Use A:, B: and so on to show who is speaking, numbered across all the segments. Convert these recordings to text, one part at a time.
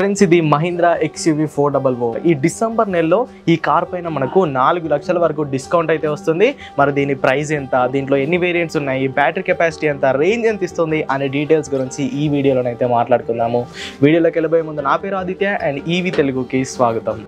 A: Friends ఇది Mahindra XUV 400 ఈ December నెలలో ఈ కార్ పైన మనకు 4 లక్షల వరకు డిస్కౌంట్ అయితే వస్తుంది. మరి దీని ప్రైస్ ఎంత, దీంట్లో ఎన్ని వేరియంట్స్ ఉన్నాయి, బ్యాటరీ కెపాసిటీ ఎంత, రేంజ్ ఎంత ఇస్తుంది అనే డీటెయిల్స్ గురించి ఈ వీడియోలోనైతే మాట్లాడుకుందాము. వీడియోలోకి వెళ్ళబోయే ముందు నా పేరు ఆదిత్య అండ్ ఈవీ తెలుగుకి స్వాగతం.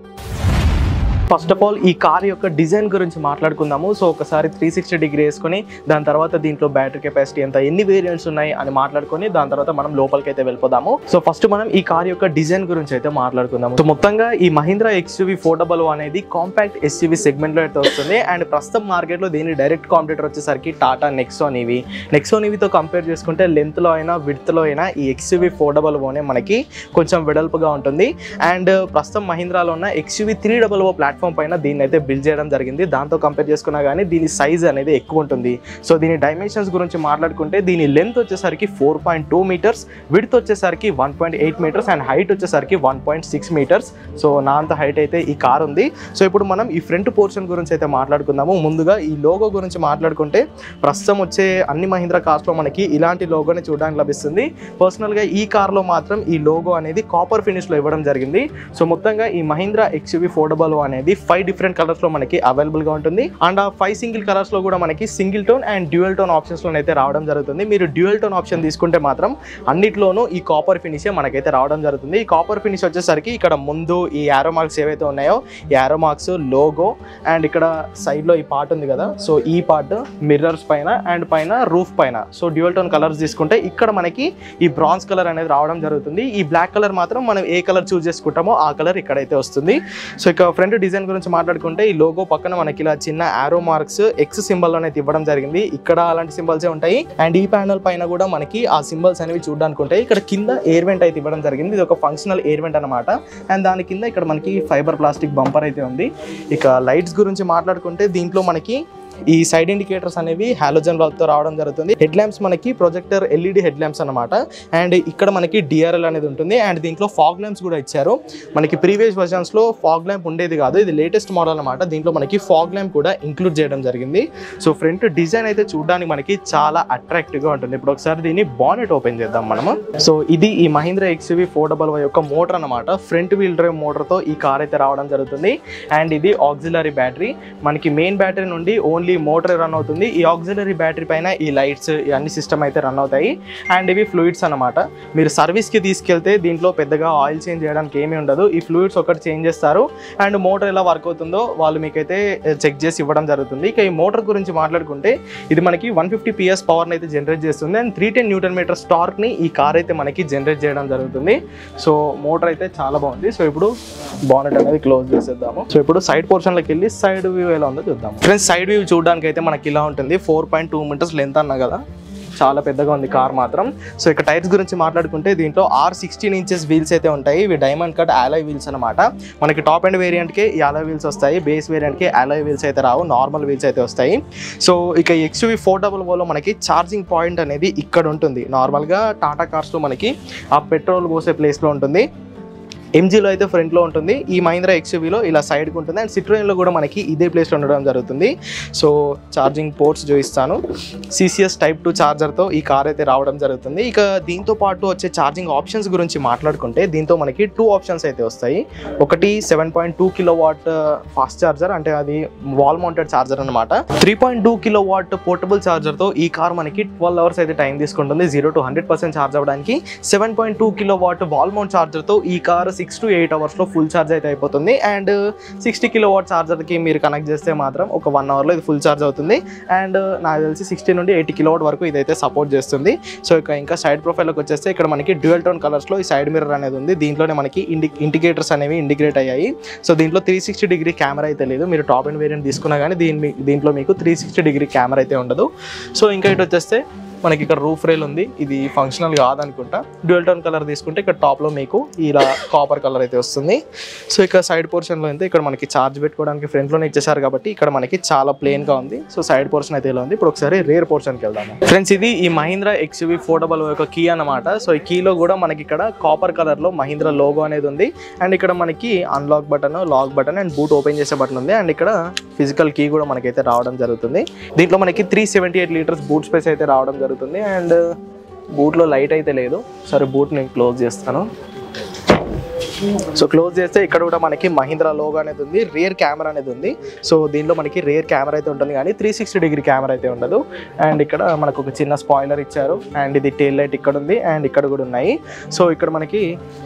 A: ఫస్ట్ ఆఫ్ ఆల్ ఈ కార్ యొక్క డిజైన్ గురించి మాట్లాడుకుందాము. సో ఒకసారి 360 డిగ్రీ వేసుకొని దాని తర్వాత దీంట్లో బ్యాటరీ కెపాసిటీ ఎంత, ఎన్ని వేరియంట్స్ ఉన్నాయి అని మాట్లాడుకొని దాని తర్వాత మనం లోపలికి అయితే వెళ్ళిపోదాము. సో ఫస్ట్ మనం ఈ కార్ యొక్క డిజైన్ గురించి అయితే మాట్లాడుకుందాము. సో మొత్తంగా ఈ మహీంద్రా XUV 400 అనేది కాంపాక్ట్ SUV సెగ్మెంట్ లో అయితే వస్తుంది. అండ్ ప్రస్తుతం మార్కెట్ లో దీని డైరెక్ట్ కాంపిటీటర్ వచ్చేసరికి టాటా నెక్సాన్ ఈవీ. నెక్సాన్ ఈవీతో కంపేర్ చేసుకుంటే లెంత్ లో అయినా విడ్త్ లో అయినా ఈ XUV 400 మనకి కొంచెం వెడల్పుగా ఉంటుంది. అండ్ ప్రస్తుతం మహీంద్రాలో ఉన్న XUV 300 ప్లాట్ఫామ్ పైన దీన్ని అయితే బిల్డ్ చేయడం జరిగింది. దాంతో కంపేర్ చేసుకున్నా కానీ దీని సైజ్ అనేది ఎక్కువ ఉంటుంది. సో దీని డైమెన్షన్స్ గురించి మాట్లాడుకుంటే దీని లెంత్ వచ్చేసరికి 4.2 మీటర్స్, విడ్త్ వచ్చేసరికి 1.8 మీటర్స్ అండ్ హైట్ వచ్చేసరికి 1.6 మీటర్స్. సో నా అంత హైట్ అయితే ఈ కార్ ఉంది. సో ఇప్పుడు మనం ఈ ఫ్రంట్ పోర్షన్ గురించి అయితే మాట్లాడుకుందాము. ముందుగా ఈ లోగో గురించి మాట్లాడుకుంటే ప్రస్తుతం వచ్చే అన్ని మహీంద్రా కార్స్లో మనకి ఇలాంటి లోగోని చూడడానికి లభిస్తుంది. పర్సనల్గా ఈ కార్లో మాత్రం ఈ లోగో అనేది కాపర్ ఫినిష్లో ఇవ్వడం జరిగింది. సో మొత్తంగా ఈ మహీంద్రా XUV 400 అనేది 5 డిఫరెంట్ కలర్స్ లో మనకి అవైలబుల్ గా ఉంటుంది. అండ్ ఆ 5 సింగిల్ కలర్స్ లో కూడా మనకి single tone and dual tone options లో అయితే రావడం జరుగుతుంది. మీరు డ్యూయల్ టోన్ ఆప్షన్ తీసుకుంటే మాత్రం అన్నిట్లోనూ ఈ కాపర్ ఫినిష్ మనకైతే రావడం జరుగుతుంది. ఈ కాపర్ ఫినిష్ వచ్చేసరికి ఇక్కడ ముందు ఈ యారో మార్క్స్ ఏవైతే ఉన్నాయో ఈ యారో మార్క్స్, లోగో అండ్ ఇక్కడ సైడ్ లో ఈ పార్ట్ ఉంది కదా, సో ఈ పార్ట్ మిర్రర్స్ పైన అండ్ పైన రూఫ్ పైన సో డ్యూయల్ టోన్ కలర్స్ తీసుకుంటే ఇక్కడ మనకి ఈ బ్రాంజ్ కలర్ అనేది రావడం జరుగుతుంది. ఈ బ్లాక్ కలర్ మాత్రం మనం ఏ కలర్ చూస్ చేసుకుంటామో ఆ కలర్ ఇక్కడైతే వస్తుంది. సో ఇక ఫ్రంట్ డిజైన్ గురించి మాట్లాడుకుంటే ఈ లోగో పక్కన మనకి ఇలా చిన్న ఆరో మార్క్స్ X సింబల్ అనేది ఇవ్వడం జరిగింది. ఇక్కడ అలాంటి సింబల్సే ఉంటాయి. అండ్ ఈ ప్యానల్ పైన కూడా మనకి ఆ సింబల్స్ అనేవి చూడడానికి ఉంటాయి. ఇక్కడ కింద ఎయిర్ వెంట్ అయితే ఇవ్వడం జరిగింది. ఇది ఒక ఫంక్షనల్ ఎయిర్ వెంట్ అనమాట. అండ్ దాని కింద ఇక్కడ మనకి ఫైబర్ ప్లాస్టిక్ బంపర్ అయితే ఉంది. ఇక లైట్స్ గురించి మాట్లాడుకుంటే దీంట్లో మనకి ఈ సైడ్ ఇండికేటర్స్ అనేవి హాలోజన్ బల్బ్ తో రావడం జరుగుతుంది. హెడ్ ల్యాంప్స్ మనకి ప్రొజెక్టర్ LED హెడ్ ల్యాంప్స్ అనమాట. అండ్ ఇక్కడ మనకి DRL అనేది ఉంటుంది. అండ్ దీంట్లో ఫాగ్ ల్యాంప్స్ కూడా ఇచ్చారు. మనకి ప్రీవియస్ వర్షన్స్ లో ఫాగ్ ల్యాంప్ ఉండేది కాదు, ఇది లేటెస్ట్ మోడల్ అనమాట. దీంట్లో మనకి ఫాగ్ ల్యాంప్ కూడా ఇంక్లూడ్ చేయడం జరిగింది. సో ఫ్రంట్ డిజైన్ అయితే చూడడానికి మనకి చాలా అట్రాక్టివ్ గా ఉంటుంది. ఇప్పుడు ఒకసారి దీన్ని బానెట్ ఓపెన్ చేద్దాం మనము. సో ఇది ఈ మహీంద్రా XUV 400 యొక్క మోటార్ అనమాట. ఫ్రంట్ వీల్ డ్రైవ్ మోటార్ తో ఈ కార్ అయితే రావడం జరుగుతుంది. అండ్ ఇది ఆక్సిలరీ బ్యాటరీ. మనకి మెయిన్ బ్యాటరీ నుండి ఓన్లీ మోటార్ రన్ అవుతుంది. ఈ ఆక్సిలరీ బ్యాటరీ పైన ఈ లైట్స్ ఇవన్నీ సిస్టమ్ అయితే రన్ అవుతాయి. అండ్ ఇవి ఫ్లూయిడ్స్ అనమాట. మీరు సర్వీస్కి తీసుకెళ్తే దీంట్లో పెద్దగా ఆయిల్ చేంజ్ చేయడానికి ఏమీ ఉండదు. ఈ ఫ్లూయిడ్స్ ఒకటి చేంజ్ చేస్తారు అండ్ మోటార్ ఎలా వర్క్ అవుతుందో వాళ్ళు మీకైతే చెక్ చేసి ఇవ్వడం జరుగుతుంది. ఇక ఈ మోటార్ గురించి మాట్లాడుకుంటే ఇది మనకి 150 PS పవర్ని అయితే జనరేట్ చేస్తుంది. అండ్ 310 Nm టార్క్ని ఈ కార్ అయితే మనకి జనరేట్ చేయడం జరుగుతుంది. సో మోటార్ అయితే చాలా బాగుంది. సో ఇప్పుడు బానెట్ అనేది క్లోజ్ చేసేద్దాము. సో ఇప్పుడు సైడ్ పోర్షన్లోకి వెళ్ళి సైడ్ వ్యూ ఎలా ఉందో చూద్దాం. ఫ్రెండ్స్ సైడ్ వ్యూ చూడడానికి అయితే మనకి ఇలా ఉంటుంది. 4.2 మీటర్స్ లెంత్ అన్నా కదా, చాలా పెద్దగా ఉంది కార్ మాత్రం. సో ఇక టైర్స్ గురించి మాట్లాడుకుంటే దీంట్లో 16 ఇంచెస్ వీల్స్ అయితే ఉంటాయి. ఇవి డైమండ్ కట్ అలాయ్ వీల్స్ అనమాట. మనకి టాప్ అండ్ వేరియంట్కి ఈ అలాయ్ వీల్స్ వస్తాయి. బేస్ వేరియంట్కి అలాయ్ వీల్స్ అయితే రావు, నార్మల్ వీల్స్ అయితే వస్తాయి. సో ఇక XUV 400లో మనకి ఛార్జింగ్ పాయింట్ అనేది ఇక్కడ ఉంటుంది. నార్మల్గా టాటా కార్స్లో మనకి ఆ పెట్రోల్ పోసే ప్లేస్లో ఉంటుంది. MGలో అయితే ఫ్రంట్లో ఉంటుంది. ఈ మహీంద్రా XUVలో ఇలా సైడ్కి ఉంటుంది. అండ్ సిట్రోయన్లో కూడా మనకి ఇదే ప్లేస్లో ఉండడం జరుగుతుంది. సో ఛార్జింగ్ పోర్ట్స్ చూపిస్తాను. CCS Type 2 ఛార్జర్తో ఈ కార్ అయితే రావడం జరుగుతుంది. ఇక దీంతో పాటు వచ్చే ఛార్జింగ్ ఆప్షన్స్ గురించి మాట్లాడుకుంటే దీంతో మనకి 2 ఆప్షన్స్ అయితే వస్తాయి. ఒకటి 7.2 kW ఫాస్ట్ ఛార్జర్, అంటే అది వాల్ మౌంటెడ్ ఛార్జర్ అనమాట. 3.2 kW పోర్టబుల్ ఛార్జర్తో ఈ కార్ మనకి 12 అవర్స్ అయితే టైం తీసుకుంటుంది 0 to 100% ఛార్జ్ అవ్వడానికి. 7.2 kW వాల్ మౌంట్ ఛార్జర్తో ఈ కార్ 6 to 8 అవర్స్లో ఫుల్ ఛార్జ్ అయితే అయిపోతుంది. అండ్ 60 kW ఛార్జర్కి మీరు కనెక్ట్ చేస్తే మాత్రం ఒక 1 అవర్లో ఇది ఫుల్ ఛార్జ్ అవుతుంది. అండ్ నాకు తెలిసి 60 నుండి 80 kW వరకు ఇదైతే సపోర్ట్ చేస్తుంది. సో ఇంకా సైడ్ ప్రొఫైల్కి వచ్చేస్తే ఇక్కడ మనకి డ్యూయల్ టోన్ కలర్స్లో ఈ సైడ్ మిర్రర్ అనేది ఉంది. దీంట్లోనే మనకి ఇండికేటర్స్ అనేవి ఇంటిగ్రేట్ అయ్యాయి. సో దీంట్లో 360 డిగ్రీ కెమెరా అయితే లేదు. మీరు టాప్ అండ్ వేరియంట్ తీసుకున్నా కానీ దీంట్లో మీకు 360 డిగ్రీ కెమెరా అయితే ఉండదు. సో ఇంకా ఇటు వచ్చేస్తే మనకి ఇక్కడ రూఫ్ రైల్ ఉంది. ఇది ఫంక్షనల్ కాదనుకుంటా. డ్యూయల్ టోన్ కలర్ తీసుకుంటే ఇక్కడ టాప్లో మీకు ఇలా కాపర్ కలర్ అయితే వస్తుంది. సో ఇక సైడ్ పోర్షన్లో అయితే ఇక్కడ మనకి ఛార్జ్ పెట్టుకోవడానికి ఫ్రంట్లోనే ఇచ్చేసారు కాబట్టి ఇక్కడ మనకి చాలా ప్లెయిన్గా ఉంది. సో సైడ్ పోర్షన్ అయితే ఇలా ఉంది. ఇప్పుడు ఒకసారి రేర్ పోర్షన్కి వెళ్దాము. ఫ్రెండ్స్ ఇది ఈ మహీంద్రా XUV 400 యొక్క కీ అనమాట. సో ఈ కీలో కూడా మనకి ఇక్కడ కాపర్ కలర్లో మహీంద్రా లోగో అనేది ఉంది. అండ్ ఇక్కడ మనకి unlock button, lock button and boot open చేసే బటన్ ఉంది. అండ్ ఇక్కడ ఫిజికల్ కీ కూడా మనకైతే రావడం జరుగుతుంది. దీంట్లో మనకి 378 లీటర్స్ బూట్ స్పేస్ అయితే రావడం జరుగుతుంది. అండ్ బూట్లో లైట్ అయితే లేదు. సరే బూట్ నేను క్లోజ్ చేస్తాను. సో క్లోజ్ చేస్తే ఇక్కడ కూడా మనకి మహీంద్రా లోగో అనేది ఉంది, రియర్ కెమెరా అనేది ఉంది. సో దీనిలో మనకి రియర్ కెమెరా అయితే ఉంటుంది కానీ 360 డిగ్రీ కెమెరా అయితే ఉండదు. అండ్ ఇక్కడ మనకు ఒక చిన్న స్పాయిలర్ ఇచ్చారు. అండ్ ఇది టెయిల్ లైట్ ఇక్కడ ఉంది అండ్ ఇక్కడ కూడా ఉన్నాయి. సో ఇక్కడ మనకి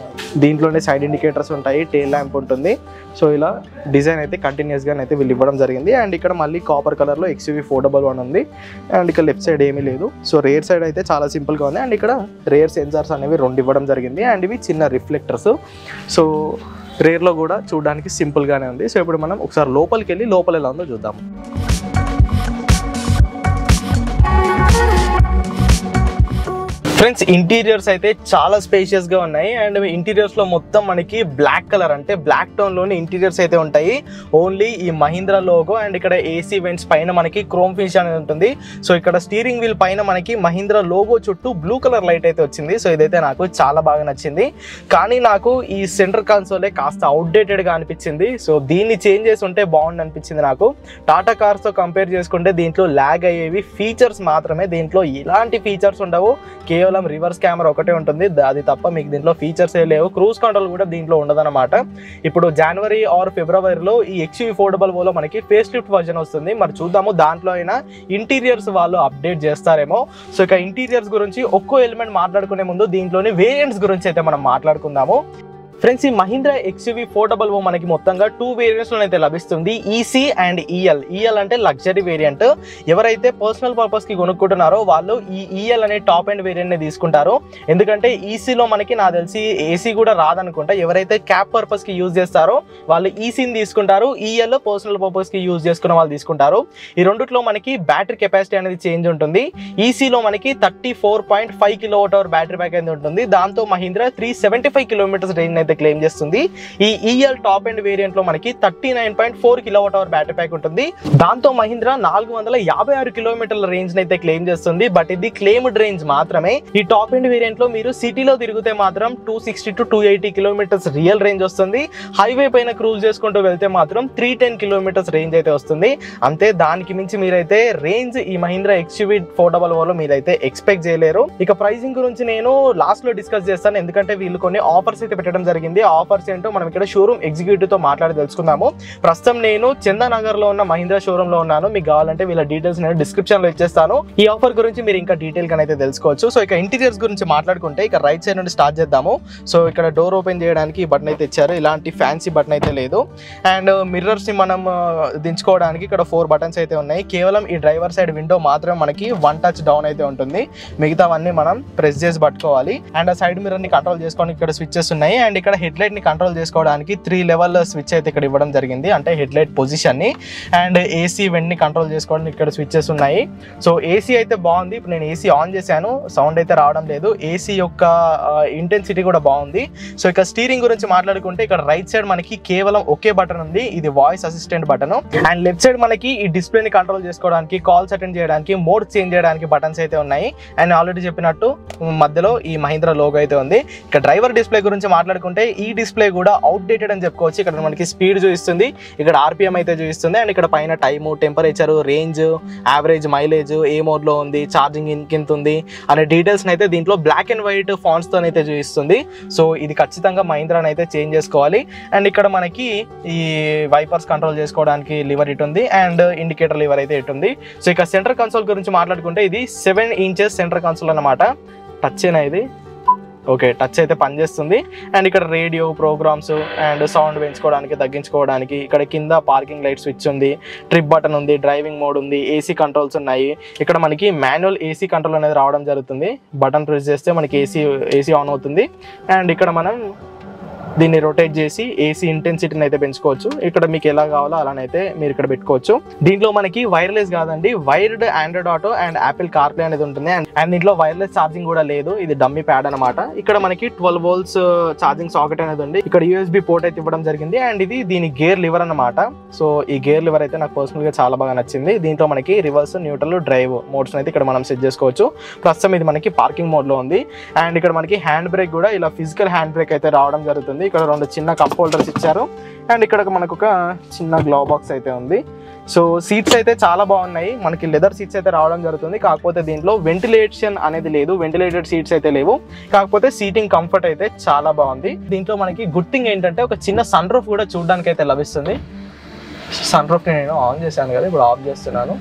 A: దీంట్లోనే సైడ్ ఇండికేటర్స్ ఉంటాయి, టెయిల్ ల్యాంప్ ఉంటుంది. సో ఇలా డిజైన్ అయితే కంటిన్యూస్గా అయితే వీళ్ళు ఇవ్వడం జరిగింది. అండ్ ఇక్కడ మళ్ళీ కాపర్ కలర్లో XUV 411 ఉంది. అండ్ ఇక్కడ లెఫ్ట్ సైడ్ ఏమీ లేదు. సో రేర్ సైడ్ అయితే చాలా సింపుల్గా ఉంది. అండ్ ఇక్కడ రేర్ సెన్సార్స్ అనేవి 2 ఇవ్వడం జరిగింది. అండ్ ఇవి చిన్న రిఫ్లెక్టర్స్. సో రేర్లో కూడా చూడడానికి సింపుల్గానే ఉంది. సో ఇప్పుడు మనం ఒకసారి లోపలికి వెళ్ళి లోపల ఎలా ఉందో చూద్దాం. ఫ్రెండ్స్, ఇంటీరియర్స్ అయితే చాలా స్పేషియస్గా ఉన్నాయి. అండ్ ఇంటీరియర్స్లో మొత్తం మనకి బ్లాక్ కలర్ అంటే బ్లాక్ టోన్లోని ఇంటీరియర్స్ అయితే ఉంటాయి. ఓన్లీ ఈ మహీంద్రా లోగో అండ్ ఇక్కడ ఏసీ వెంట్స్ పైన మనకి క్రోమ్ ఫినిష్ అనేది ఉంటుంది. సో ఇక్కడ స్టీరింగ్ వీల్ పైన మనకి మహీంద్రా లోగో చుట్టూ బ్లూ కలర్ లైట్ అయితే వచ్చింది. సో ఇదైతే నాకు చాలా బాగా నచ్చింది. కానీ నాకు ఈ సెంటర్ కన్సోలే కాస్త అవుట్డేటెడ్గా అనిపించింది. సో దీన్ని చేంజ్ చేసి ఉంటే బాగుంది అనిపించింది నాకు. టాటా కార్స్తో కంపేర్ చేసుకుంటే దీంట్లో ల్యాగ్ అయ్యేవి ఫీచర్స్ మాత్రమే. దీంట్లో ఎలాంటి ఫీచర్స్ ఉండవు, కేవలం రివర్స్ కెమెరా ఒకటే ఉంటుంది. అది తప్ప మీకు దీంట్లో ఫీచర్స్ ఏ లేవు. క్రూజ్ కంట్రోల్ కూడా దీంట్లో ఉండదన్నమాట. ఇప్పుడు జనవరి ఆర్ ఫిబ్రవరిలో ఈ XUV 400లో మనకి ఫేస్ లిఫ్ట్ వర్జన్ వస్తుంది. మరి చూద్దాము దాంట్లో అయినా ఇంటీరియర్స్ వాళ్ళు అప్డేట్ చేస్తారేమో. సో ఇక ఇంటీరియర్స్ గురించి ఒక్కో ఎలిమెంట్ మాట్లాడుకునే ముందు దీంట్లోని వేరియంట్స్ గురించి అయితే మనం మాట్లాడుకుందాము. ఫ్రెండ్స్, ఈ మహీంద్రా XUV 400 మనకి మొత్తంగా 2 వేరియంట్స్లో అయితే లభిస్తుంది, EC అండ్ EL. EL అంటే లగ్జరీ వేరియంట్. ఎవరైతే పర్సనల్ పర్పస్కి కొనుక్కుంటున్నారో వాళ్ళు ఈ EL అనే టాప్ అండ్ వేరియంట్ని తీసుకుంటారు. ఎందుకంటే ఈసీలో మనకి నాకు తెలిసి ఏసీ కూడా రాదనుకుంటా. ఎవరైతే క్యాబ్ పర్పస్కి యూజ్ చేస్తారో వాళ్ళు ఈసీని తీసుకుంటారు, EL పర్సనల్ పర్పస్కి యూజ్ చేసుకున్న వాళ్ళు తీసుకుంటారు. ఈ రెండిట్లో మనకి బ్యాటరీ కెపాసిటీ అనేది చేంజ్ ఉంటుంది. ఈసీలో మనకి 34.5 kWh బ్యాటరీ ప్యాక్ అనేది ఉంటుంది. దాంతో మహీంద్రా 375 కిలోమీటర్స్ రేంజ్ అయితే క్లెయిమ్ చేస్తుంది. ఈ EL టాప్ అండ్ వేరియంట్ లో మనకి 39.4 kWh బ్యాటరీ ప్యాక్ ఉంటుంది. దాంతో మహీంద్రా 456 కిలోమీటర్ల రేంజ్ అయితే క్లెయిమ్ చేస్తుంది. బట్ ఇది క్లెయిమ్డ్ రేంజ్ మాత్రమే. ఈ టాప్ అండ్ వేరియంట్ లో మీరు సిటీలో తిరిగితే మాత్రం 260 to 280 కిలోమీటర్స్ రియల్ రేంజ్ వస్తుంది. హైవే పైన క్రూజ్ చేసుకుంటూ వెళ్తే మాత్రం 310 కిలోమీటర్స్ రేంజ్ అయితే వస్తుంది. అంతే, దానికి మించి మీరైతే రేంజ్ ఈ మహీంద్రా XUV 400లో మీరైతే ఎక్స్పెక్ట్ చేయలేరు. ఇక ప్రైసింగ్ గురించి నేను లాస్ట్ లో డిస్కస్ చేస్తాను, ఎందుకంటే వీళ్ళు కొన్ని ఆఫర్స్ అయితే పెట్టడం జరిగింది. ఆఫర్స్ ఏంటో మనం ఇక్కడ షోరూమ్ ఎగ్జిక్యూటివ్ తో మాట్లాడి తెలుసుకుందాము. ప్రస్తుతం నేను చందానగర్ లో ఉన్న మహీంద్రా షోరూమ్ లో ఉన్నాను. మీకు కావాలంటే వీళ్ళ డీటెయిల్స్ నేను డిస్క్రిప్షన్ లో ఇచ్చేస్తాను. ఈ ఆఫర్ గురించి మీరు ఇంకా డీటెయిల్ గా అయితే తెలుసుకోవచ్చు. సో ఇక ఇంటీరియర్స్ గురించి మాట్లాడుకుంటే ఇక రైట్ సైడ్ నుండి స్టార్ట్ చేద్దాము. సో ఇక్కడ డోర్ ఓపెన్ చేయడానికి ఈ బటన్ అయితే ఇచ్చారు. ఇలాంటి ఫ్యాన్సీ బటన్ అయితే లేదు. అండ్ మిర్రర్స్ ని మనం దించుకోవడానికి ఇక్కడ 4 బటన్స్ అయితే ఉన్నాయి. కేవలం ఈ డ్రైవర్ సైడ్ విండో మాత్రమే మనకి 1 టచ్ డౌన్ అయితే ఉంటుంది. మిగతావన్నీ మనం ప్రెస్ చేసి పట్టుకోవాలి. అండ్ ఆ సైడ్ మిర్రర్ ని కంట్రోల్ చేసుకోవడానికి ఇక్కడ స్విచ్చెస్ ఉన్నాయి. అండ్ ఇక్కడ హెడ్ లైట్ ని కంట్రోల్ చేసుకోవడానికి 3 లెవెల్ స్విచ్ అయితే ఇక్కడ ఇవ్వడం జరిగింది, అంటే హెడ్ లైట్ పొజిషన్ ని. అండ్ ఏసీ వెంట్ ని కంట్రోల్ చేసుకోవడానికి ఇక్కడ స్విచ్చెస్ ఉన్నాయి. సో ఏసీ అయితే బాగుంది. ఇప్పుడు నేను ఏసీ ఆన్ చేశాను, సౌండ్ అయితే రావడం లేదు. ఏసీ యొక్క ఇంటెన్సిటీ కూడా బాగుంది. సో ఇక స్టీరింగ్ గురించి మాట్లాడుకుంటే ఇక్కడ రైట్ సైడ్ మనకి కేవలం ఒకే బటన్ ఉంది, ఇది voice assistant button. And left side మనకి ఈ డిస్ప్లే ని కంట్రోల్ చేసుకోవడానికి, కాల్స్ అటెండ్ చేయడానికి, మోడ్ చేంజ్ చేయడానికి బటన్స్ అయితే ఉన్నాయి. అండ్ ఆల్రెడీ చెప్పినట్టు మధ్యలో ఈ మహీంద్రా లోగో అయితే ఉంది. ఇక డ్రైవర్ డిస్ప్లే గురించి మాట్లాడుకుంటే ఈ డిస్ప్లే కూడా అవుట్డేటెడ్ అని చెప్పుకోవచ్చు. ఇక్కడ మనకి స్పీడ్ చూపిస్తుంది, ఇక్కడ RPM అయితే చూపిస్తుంది. అండ్ ఇక్కడ పైన time, temperature, range, average mileage, ఏ మోడ్ లో ఉంది, ఛార్జింగ్ ఎంత ఉంది అనే డీటెయిల్స్ అయితే దీంట్లో బ్లాక్ అండ్ వైట్ ఫాంట్స్ తో అయితే చూపిస్తుంది. సో ఇది ఖచ్చితంగా మహీంద్రాని అయితే చేంజ్ చేసుకోవాలి. అండ్ ఇక్కడ మనకి ఈ వైపర్స్ కంట్రోల్ చేసుకోవడానికి లివర్ ఇటు ఉంది అండ్ ఇండికేటర్ లివర్ అయితే ఇటు ఉంది. సో ఇక సెంటర్ కన్సోల్ గురించి మాట్లాడుకుంటే ఇది 7 ఇంచెస్ సెంటర్ కన్సోల్ అన్నమాట. టచ్ అయినా ఇది ఓకే, టచ్ అయితే పనిచేస్తుంది. అండ్ ఇక్కడ రేడియో, ప్రోగ్రామ్స్ అండ్ సౌండ్ పెంచుకోవడానికి, తగ్గించుకోవడానికి, ఇక్కడ కింద పార్కింగ్ లైట్ స్విచ్ ఉంది, ట్రిప్ బటన్ ఉంది, డ్రైవింగ్ మోడ్ ఉంది, ఏసీ కంట్రోల్స్ ఉన్నాయి. ఇక్కడ మనకి మాన్యువల్ ఏసీ కంట్రోల్ అనేది రావడం జరుగుతుంది. బటన్ ప్రెస్ చేస్తే మనకి ఏసీ ఆన్ అవుతుంది. అండ్ ఇక్కడ మనం దీన్ని రొటేట్ చేసి ఏసీ ఇంటెన్సిటీని అయితే పెంచుకోవచ్చు. ఇక్కడ మీకు ఎలా కావాలో అలానైతే మీరు ఇక్కడ పెట్టుకోవచ్చు. దీంట్లో మనకి వైర్లెస్ కాదండి, wired Android auto and Apple CarPlay అనేది ఉంటుంది. అండ్ దీంట్లో వైర్లెస్ ఛార్జింగ్ కూడా లేదు, ఇది డమ్మీ ప్యాడ్ అనమాట. ఇక్కడ మనకి 12 volts ఛార్జింగ్ సాకెట్ అనేది ఉంది. ఇక్కడ USB పోర్ట్ అయితే ఇవ్వడం జరిగింది. అండ్ ఇది దీని గేర్ లివర్ అనమాట. సో ఈ గేర్ లివర్ అయితే నాకు పర్సనల్ గా చాలా బాగా నచ్చింది. దీంట్లో మనకి రివర్స్, న్యూట్రల్, డ్రైవ్ మోడ్స్ అయితే ఇక్కడ మనం సెట్ చేసుకోవచ్చు. ప్రస్తుతం ఇది మనకి పార్కింగ్ మోడ్ లో ఉంది. అండ్ ఇక్కడ మనకి హ్యాండ్ బ్రేక్ కూడా ఇలా ఫిజికల్ హ్యాండ్ బ్రేక్ అయితే రావడం జరుగుతుంది. ఉంది. ఇక్కడ 2 చిన్న కప్ హోల్డర్స్ ఇచ్చారు అండ్ ఇక్కడ మనకు ఒక చిన్న గ్లో బాక్స్ అయితే ఉంది. సో సీట్స్ అయితే చాలా బాగున్నాయి, మనకి లెదర్ సీట్స్ అయితే రావడం జరుగుతుంది. కాకపోతే దీంట్లో వెంటిలేషన్ అనేది లేదు, వెంటిలేటెడ్ సీట్స్ అయితే లేవు. కాకపోతే సీటింగ్ కంఫర్ట్ అయితే చాలా బాగుంది. దీంట్లో మనకి గుడ్ థింగ్ ఏంటంటే ఒక చిన్న సన్ రూఫ్ కూడా చూడడానికి అయితే లభిస్తుంది. సన్ రూఫ్ని నేను ఆన్ చేశాను కదా, ఇప్పుడు ఆఫ్ చేస్తున్నాను.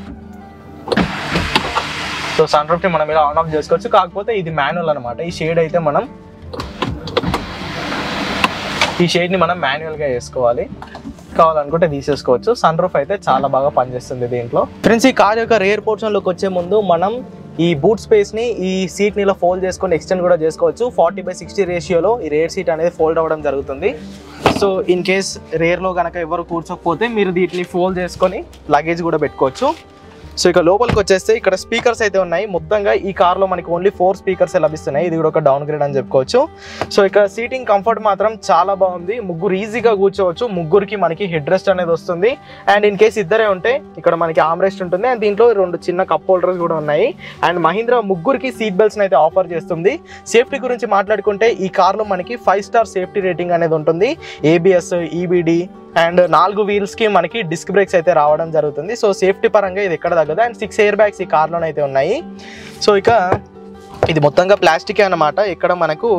A: సో సన్ రూఫ్ని మనం ఇలా ఆన్ ఆఫ్ చేసుకోవచ్చు. కాకపోతే ఇది మాన్యువల్ అనమాట. ఈ షేడ్ని మనం మాన్యువల్గా వేసుకోవాలి, కావాలనుకుంటే తీసేసుకోవచ్చు. సన్ రూఫ్ అయితే చాలా బాగా పనిచేస్తుంది దీంట్లో. ఫ్రెండ్స్, ఈ కార్ యొక్క రేర్ పోర్షన్లోకి వచ్చే ముందు మనం ఈ బూట్ స్పేస్ని ఈ సీట్ని ఇలా ఫోల్డ్ చేసుకొని ఎక్స్టెండ్ కూడా చేసుకోవచ్చు. 40/60 రేషియోలో ఈ రేర్ సీట్ అనేది ఫోల్డ్ అవ్వడం జరుగుతుంది. సో ఇన్ కేస్ రేర్లో కనుక ఎవరు కూర్చోకపోతే మీరు వీటిని ఫోల్డ్ చేసుకొని లగేజ్ కూడా పెట్టుకోవచ్చు. సో ఇక లోపలికి వచ్చేస్తే ఇక్కడ స్పీకర్స్ అయితే ఉన్నాయి. మొత్తంగా ఈ కార్లో మనకి ఓన్లీ 4 స్పీకర్స్ లభిస్తున్నాయి. ఇది కూడా ఒక డౌన్ గ్రేడ్ అని చెప్పుకోవచ్చు. సో ఇక సీటింగ్ కంఫర్ట్ మాత్రం చాలా బాగుంది. ముగ్గురు ఈజీగా కూర్చోవచ్చు. ముగ్గురికి మనకి హెడ్ రెస్ట్ అనేది వస్తుంది. అండ్ ఇన్ కేస్ ఇద్దరే ఉంటే ఇక్కడ మనకి ఆర్మ్ రెస్ట్ ఉంటుంది. అండ్ దీంట్లో 2 చిన్న కప్ హోల్డర్స్ కూడా ఉన్నాయి. అండ్ మహీంద్రా ముగ్గురికి సీట్ బెల్ట్స్ అయితే ఆఫర్ చేస్తుంది. సేఫ్టీ గురించి మాట్లాడుకుంటే ఈ కార్లో మనకి 5 స్టార్ సేఫ్టీ రేటింగ్ అనేది ఉంటుంది. ABS, EBD అండ్ 4 వీల్స్కి మనకి డిస్క్ బ్రేక్స్ అయితే రావడం జరుగుతుంది. సో సేఫ్టీ పరంగా ఇది ఎక్కడ తగ్గదు. అండ్ 6 ఎయిర్ బ్యాగ్స్ ఈ కార్లోనైతే ఉన్నాయి. సో ఇక ఇది మొత్తంగా ప్లాస్టిక్ అన్నమాట. ఇక్కడ మనకు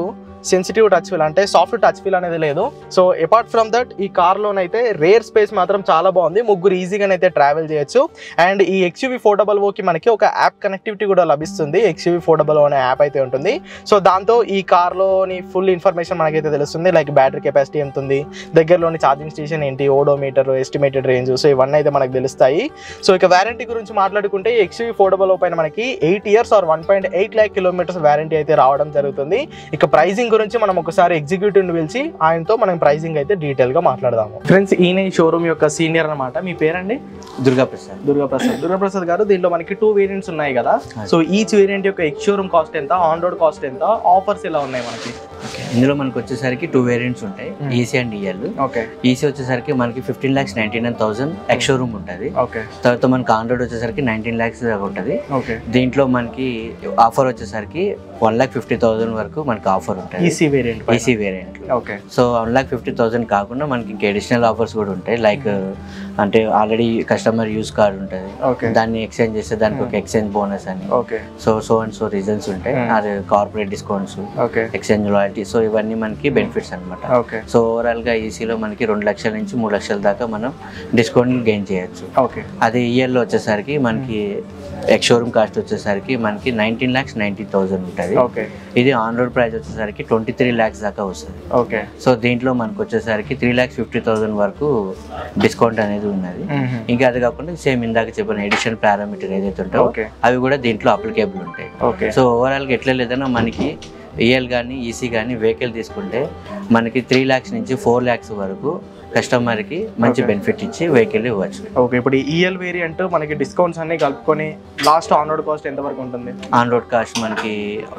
A: సెన్సిటివ్ టచ్ ఫీల్ అంటే సాఫ్ట్ టచ్ ఫీల్ అనేది లేదు. సో అపార్ట్ ఫ్రమ్ దట్ ఈ కార్లోనైతే రేర్ స్పేస్ మాత్రం చాలా బాగుంది. ముగ్గురు ఈజీగానైతే ట్రావెల్ చేయొచ్చు. అండ్ ఈ XUV 400కి మనకి ఒక యాప్ కనెక్టివిటీ కూడా లభిస్తుంది. XUV 400 అనే యాప్ అయితే ఉంటుంది. సో దాంతో ఈ కార్లోని ఫుల్ ఇన్ఫర్మేషన్ మనకైతే తెలుస్తుంది. లైక్ బ్యాటరీ కెపాసిటీ ఎంత ఉంది, దగ్గరలోని ఛార్జింగ్ స్టేషన్ ఏంటి, ఓడోమీటర్, ఎస్టిమేటెడ్ రేంజ్, సో ఇవన్నీ అయితే మనకు తెలుస్తాయి. సో ఇక వారంటీ గురించి మాట్లాడుకుంటే XUV 400 పైన మనకి 8 years or 1.8 lakh kilometers warranty అయితే రావడం జరుగుతుంది. ఇక ప్రైజింగ్ గురించి మనం ఒకసారి ఎగ్జిక్యూటివ్ ని పిలిచి ఆయనతో మనం ప్రైజింగ్ అయితే డీటెయిల్ గా మాట్లాడదాము. ఫ్రెండ్స్, ఈయన ఈ షోరూమ్ యొక్క సీనియర్ అనమాట. మీ పేరండి? దుర్గాప్రసాద్ గారు. దీంట్లో మనకి 2 వేరియంట్స్ ఉన్నాయి కదా. సో ఈచ్ వేరియంట్ యొక్క ఎక్స్ షోరూమ్ కాస్ట్ ఎంత, ఆన్ రోడ్ కాస్ట్ ఎంత, ఆఫర్స్ ఎలా ఉన్నాయి మనకి?
B: ఇందులో మనకు వచ్చేసరికి 2 వేరియంట్స్ ఉంటాయి, ఈసీ అండ్ ఈఎల్. ఈసీ వచ్చేసరికి మనకి 15,99,000 ఎక్స్ షోరూమ్ ఉంటుంది. తర్వాత మనకి ఆన్ రోడ్ వచ్చేసరికి 19 lakhs ఉంటుంది. దీంట్లో మనకి ఆఫర్ వచ్చేసరికి 1,50,000 వరకు మనకి ఆఫర్ ఉంటుంది ఈసీ వేరియంట్. సో 1,50,000 కాకుండా మనకి ఇంకా అడిషనల్ ఆఫర్స్ కూడా ఉంటాయి. లైక్ అంటే ఆల్రెడీ కస్టమర్ యూస్ కార్డ్ ఉంటుంది, దాన్ని ఎక్స్చేంజ్ చేస్తే దానికి ఒక ఎక్స్చేంజ్ బోనస్ అని, సో అండ్ సో రీజన్స్ ఉంటాయి. అది corporate discounts, exchange loyalty, so ఇవన్నీ మనకి బెనిఫిట్స్ అనమాట. సో ఓవరాల్ గా ఈసీలో మనకి 2 లక్షల నుంచి 3 లక్షల దాకా మనం డిస్కౌంట్ గెయిన్ చేయొచ్చు. అదే ఈఎల్లో వచ్చేసరికి మనకి ఎక్స్ షోరూమ్ కాస్ట్ వచ్చేసరికి మనకి 19,90,000 ఉంటుంది. ఇది ఆన్ రోడ్ ప్రైస్ వచ్చేసరికి 23 lakhs దాకా వస్తుంది. సో దీంట్లో మనకు వచ్చేసరికి 3,50,000 వరకు డిస్కౌంట్ అనేది ఉన్నది. ఇంకా అది కాకుండా సేమ్ ఇందాక చెప్పిన ఎడిషనల్ పారామీటర్ ఏదైతే ఉంటాయో అవి కూడా దీంట్లో అప్లికేబుల్ ఉంటాయి. సో ఓవరాల్ గా ఎట్లా లేదన్నా మనకి ఈఎల్ కానీ ఈసీ కానీ వెహికల్ తీసుకుంటే మనకి 3 lakhs నుంచి 4 lakhs వరకు కస్టమర్కి మంచి బెనిఫిట్ ఇచ్చి వెహికల్ ఇవ్వచ్చు.
A: ఇప్పుడు ఈఎల్ వేరియంట్ మనకి డిస్కౌంట్స్ అన్ని కలుపుకొని లాస్ట్ ఆన్ రోడ్ కాస్ట్ ఎంత వరకు ఉంటుంది?
B: ఆన్ రోడ్ కాస్ట్ మనకి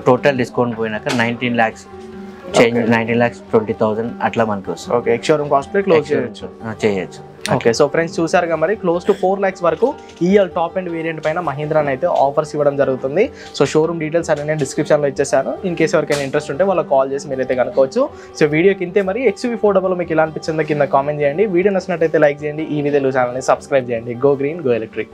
B: టోటల్ డిస్కౌంట్ పోయినాక 19 lakhs చేంజ్, 19,20,000 అట్లా మనకి వస్తుంది.
A: ఎక్స్ షోరూమ్ కాస్ట్ క్లోజ్ చేయొచ్చు. సో ఫ్రెండ్స్, చూసారుగా మరి క్లోజ్ టు 4 lakhs వరకు ఈఎల్ టాప్ అండ్ వేరియంట్ పైన మహీంద్రా అయితే ఆఫర్స్ ఇవ్వడం జరుగుతుంది. సో షోరూమ్ డీటెయిల్స్ అన్ని నేను డిస్క్రిప్షన్లో ఇచ్చేసాను. ఇన్ కేసు ఎవరికైనా ఇంట్రెస్ట్ ఉంటే వాళ్ళకి కాల్ చేసి మీరైతే కనుకోవచ్చు. సో వీడియోకి ఇంతే. మరి XUV 400 మీకు ఎలా అనిపించిందో కింద కామెంట్ చేయండి. వీడియో నచ్చినట్టయితే లైక్ చేయండి. ఈ వీడియో ఛానల్ని సబ్స్క్రైబ్ చేయండి. Go green, go electric.